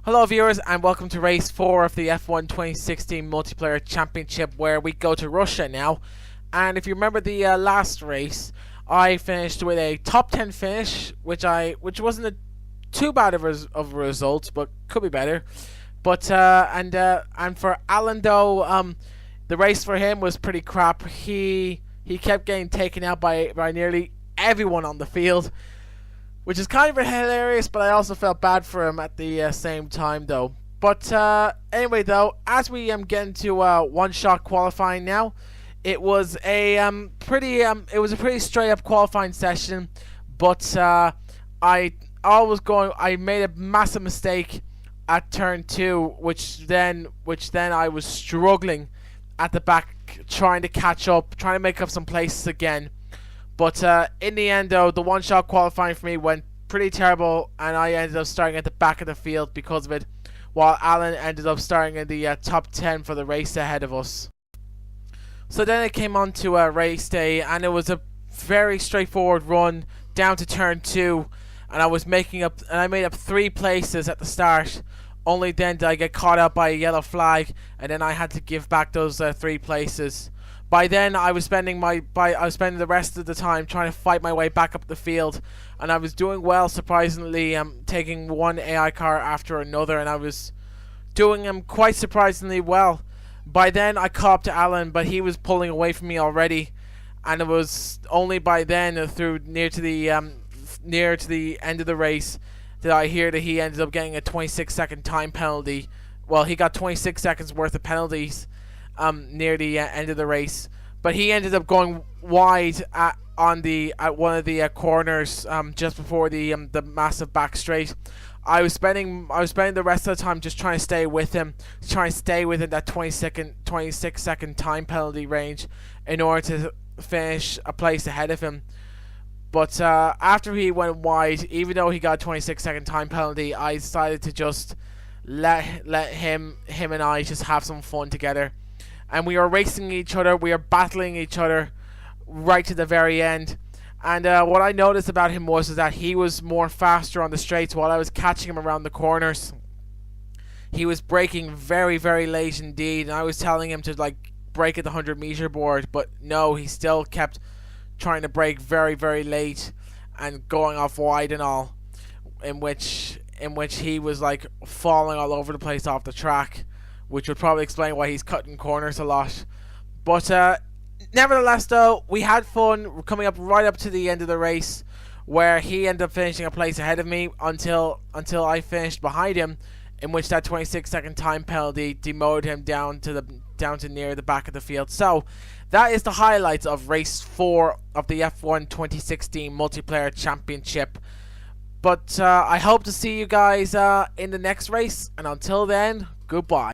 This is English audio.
Hello viewers and welcome to race 4 of the F1 2016 multiplayer championship, where we go to Russia now. And if you remember the last race, I finished with a top 10 finish, which wasn't too bad of a result, but could be better. But and for Alan though, the race for him was pretty crap. He kept getting taken out by nearly everyone on the field, which is kind of hilarious, but I also felt bad for him at the same time though. But anyway though, as we get into one-shot qualifying now, it was a pretty straight up qualifying session, but I made a massive mistake at turn 2, which then I was struggling at the back, trying to catch up, trying to make up some places again. But in the end though, the one-shot qualifying for me went pretty terrible, and I ended up starting at the back of the field because of it, while Alan ended up starting in the top 10 for the race ahead of us. So then it came on to race day, and it was a very straightforward run down to turn 2, and I made up 3 places at the start. Only then did I get caught out by a yellow flag, and then I had to give back those 3 places. By then, I was spending the rest of the time trying to fight my way back up the field, and I was doing well, surprisingly, taking one AI car after another, and I was doing quite surprisingly well. By then, I caught up to Alan, but he was pulling away from me already, and it was only by then, through near to the end of the race, that I hear that he ended up getting a 26-second time penalty. Well, he got 26 seconds worth of penalties near the end of the race, but he ended up going wide at one of the corners just before the massive back straight. I was spending the rest of the time just trying to stay with him, trying to stay within that 26-second time penalty range in order to finish a place ahead of him. But after he went wide, even though he got a 26-second time penalty, I decided to just let him and I just have some fun together. And we are racing each other, we are battling each other right to the very end. And what I noticed about him was that he was more faster on the straights while I was catching him around the corners. He was braking very, very late indeed, and I was telling him to brake at the 100-meter board, but no, he still kept trying to brake very, very late and going off wide and all, in which he was falling all over the place off the track, which would probably explain why he's cutting corners a lot. But nevertheless though, we had fun coming up right up to the end of the race, where he ended up finishing a place ahead of me until I finished behind him, in which that 26-second time penalty demoted him down to near the back of the field. So that is the highlights of race 4 of the F1 2016 multiplayer championship. But I hope to see you guys in the next race, and until then, goodbye.